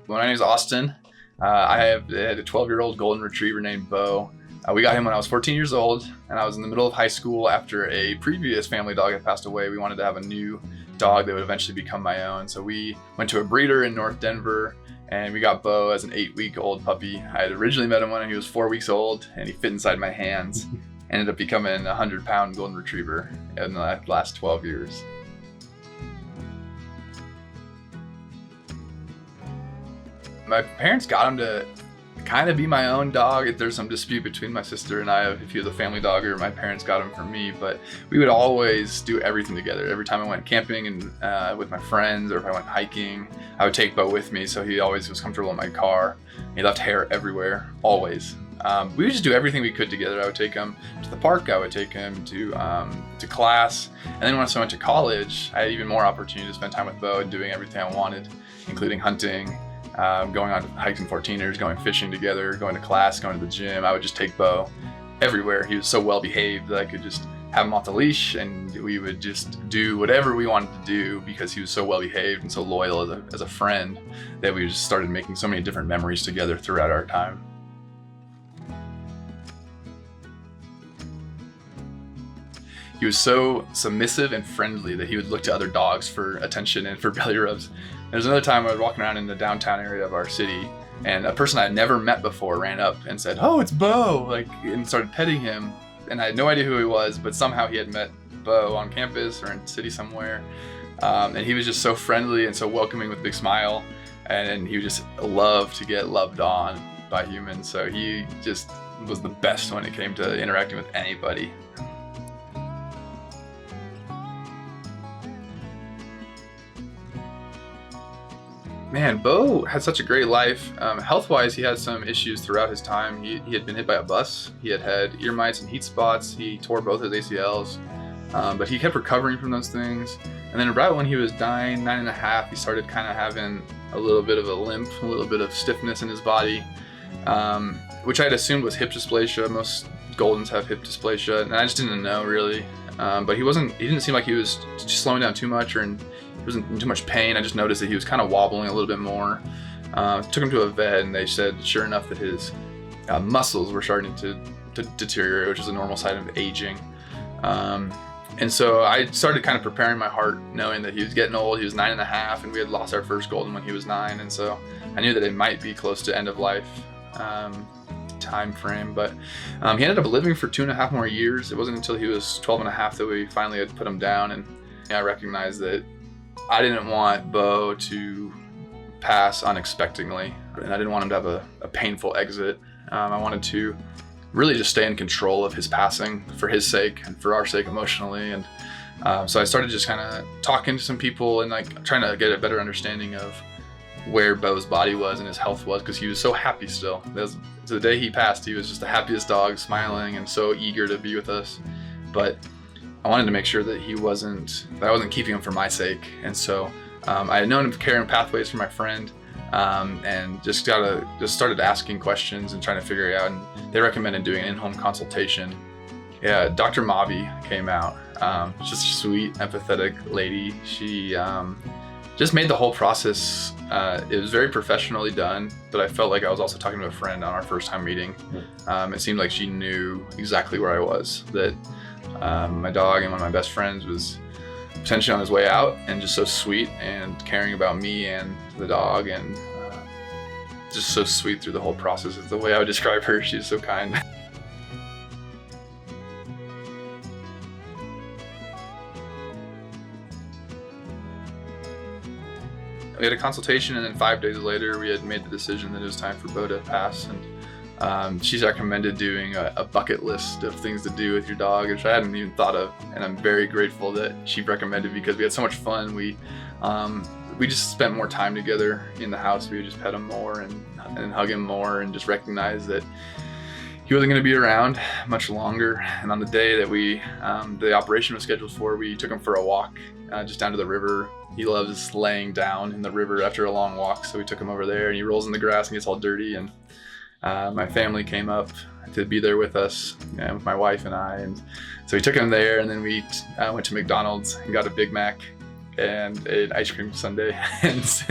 My name is Austin. I had a 12-year-old golden retriever named Bo. We got him when I was 14 years old, and I was in the middle of high school after a previous family dog had passed away. We wanted to have a new dog that would eventually become my own. So we went to a breeder in North Denver, and we got Bo as an 8-week-old puppy. I had originally met him when he was 4 weeks old, and he fit inside my hands. Ended up becoming a 100-pound golden retriever in the last 12 years. My parents got him to kind of be my own dog. There's some dispute between my sister and I if he was a family dog or my parents got him for me, but we would always do everything together. Every time I went camping and with my friends, or if I went hiking, I would take Bo with me, so he always was comfortable in my car. He left hair everywhere, always. We would just do everything we could together. I would take him to the park, I would take him to class, and then once I went to college, I had even more opportunity to spend time with Bo and doing everything I wanted, including hunting, going on hikes and 14ers, going fishing together, going to class, going to the gym. I would just take Bo everywhere. He was so well behaved that I could just have him off the leash and we would just do whatever we wanted to do because he was so well behaved and so loyal as a friend that we just started making so many different memories together throughout our time. He was so submissive and friendly that he would look to other dogs for attention and for belly rubs. There's another time I was walking around in the downtown area of our city, and a person I had never met before ran up and said, "Oh, it's Bo," and started petting him. And I had no idea who he was, but somehow he had met Bo on campus or in the city somewhere. And he was just so friendly and so welcoming with a big smile. And he just loved to get loved on by humans. So he just was the best when it came to interacting with anybody. Man, Bo had such a great life. Health-wise, he had some issues throughout his time. He had been hit by a bus. He had ear mites and heat spots. He tore both his ACLs, but he kept recovering from those things. And then about when he was 9.5, he started kind of having a little bit of a limp, a little bit of stiffness in his body, which I had assumed was hip dysplasia. Most Goldens have hip dysplasia, and I just didn't know really. But he didn't seem like he was just slowing down too much or he wasn't in too much pain. I just noticed that he was kind of wobbling a little bit more. Took him to a vet, and they said, sure enough, that his muscles were starting to deteriorate, which is a normal sign of aging. And so I started kind of preparing my heart, knowing that he was getting old. He was 9.5, and we had lost our first Golden when he was 9, and so I knew that it might be close to end of life time frame. But he ended up living for 2.5 more years. It wasn't until he was 12.5 that we finally had put him down, and I recognized that I didn't want Bo to pass unexpectedly, and I didn't want him to have a painful exit. I wanted to really just stay in control of his passing for his sake and for our sake emotionally. And so I started just kind of talking to some people and trying to get a better understanding of where Bo's body was and his health was, because he was so happy still. The day he passed, he was just the happiest dog, smiling and so eager to be with us. But I wanted to make sure that I wasn't keeping him for my sake. And so I had known of care and pathways from my friend, and just started asking questions and trying to figure it out. And they recommended doing an in-home consultation. Yeah, Dr. Mavi came out. Just a sweet, empathetic lady. She just made the whole process, it was very professionally done, but I felt like I was also talking to a friend on our first time meeting. It seemed like she knew exactly where I was, that my dog and one of my best friends was potentially on his way out, and just so sweet and caring about me and the dog, and just so sweet through the whole process is the way I would describe her. She's so kind. We had a consultation, and then 5 days later we had made the decision that it was time for Bo to pass. And she's recommended doing a bucket list of things to do with your dog, which I hadn't even thought of, and I'm very grateful that she recommended, because we had so much fun. We just spent more time together in the house. We would just pet him more and hug him more, and just recognize that he wasn't going to be around much longer. And on the day that the operation was scheduled for, we took him for a walk just down to the river. He loves laying down in the river after a long walk, so we took him over there, and he rolls in the grass and gets all dirty. And my family came up to be there with us, with my wife and I, and so we took him there, and then we went to McDonald's and got a Big Mac, and an ice cream sundae, and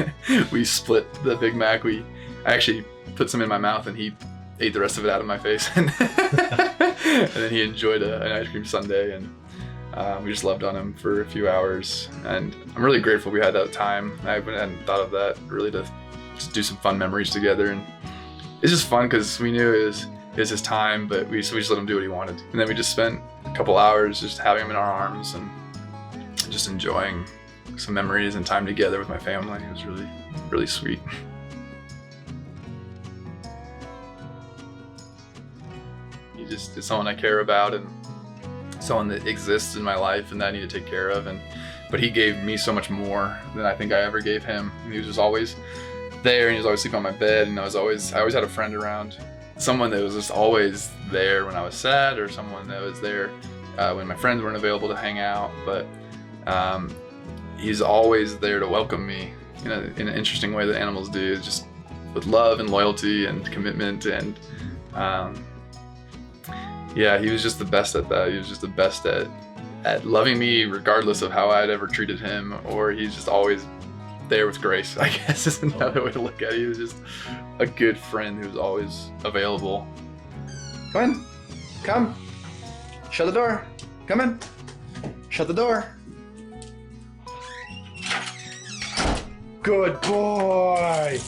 we split the Big Mac. I actually put some in my mouth, and he ate the rest of it out of my face, and then he enjoyed an ice cream sundae, and we just loved on him for a few hours. And I'm really grateful we had that time. I hadn't thought of that really, to just do some fun memories together, and it's just fun because we knew it was his time, but we just let him do what he wanted. And then we just spent a couple hours just having him in our arms and just enjoying some memories and time together with my family. It was really, really sweet. He just is someone I care about, and someone that exists in my life and that I need to take care of. But he gave me so much more than I think I ever gave him. He was just always there, and he was always sleeping on my bed, and I always had a friend around, someone that was just always there when I was sad, or someone that was there when my friends weren't available to hang out. But he's always there to welcome me, in an interesting way that animals do, just with love and loyalty and commitment. And yeah, he was just the best at that. He was just the best at loving me regardless of how I'd ever treated him, or he's just always there with grace, I guess, is another way to look at it. He was just a good friend who was always available. Come in. Come. Shut the door. Come in. Shut the door. Good boy.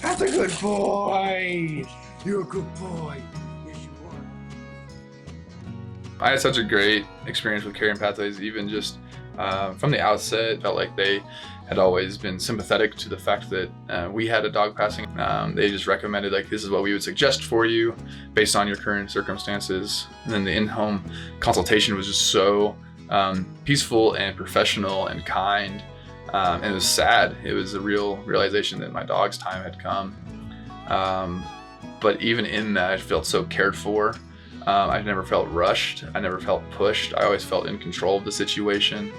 That's a good boy. You're a good boy. Yes, you are. I had such a great experience with Carrying Pathways, even just from the outset. Felt like they had always been sympathetic to the fact that we had a dog passing. They just recommended, like, this is what we would suggest for you based on your current circumstances. And then the in-home consultation was just so peaceful and professional and kind. And it was sad. It was a real realization that my dog's time had come. But even in that, I felt so cared for. I never felt rushed. I never felt pushed. I always felt in control of the situation.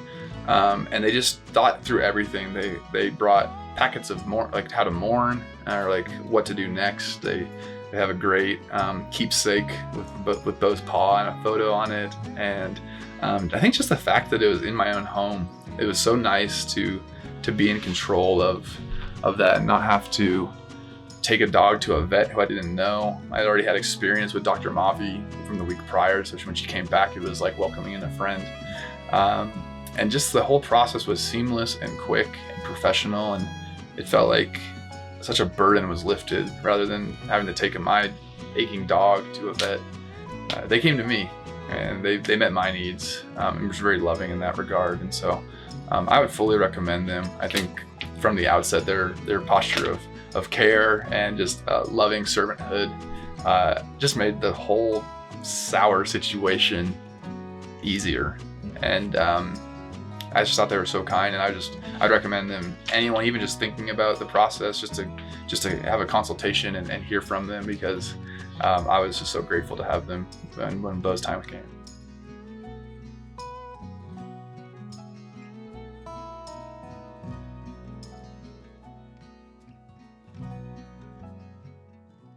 And they just thought through everything. They brought packets of like how to mourn, or like what to do next. They have a great keepsake with Bo's paw and a photo on it. And I think just the fact that it was in my own home, it was so nice to be in control of that, and not have to take a dog to a vet who I didn't know. I had already had experience with Dr. Mavi from the week prior, so when she came back, it was like welcoming in a friend. And just the whole process was seamless and quick and professional, and it felt like such a burden was lifted rather than having to take my aching dog to a vet. They came to me, and they met my needs, and was very loving in that regard. And so I would fully recommend them. I think from the outset, their posture of care and just loving servanthood just made the whole sour situation easier. And I just thought they were so kind, and I'd recommend them. Anyone even just thinking about the process, just to have a consultation and hear from them, because I was just so grateful to have them when those times came.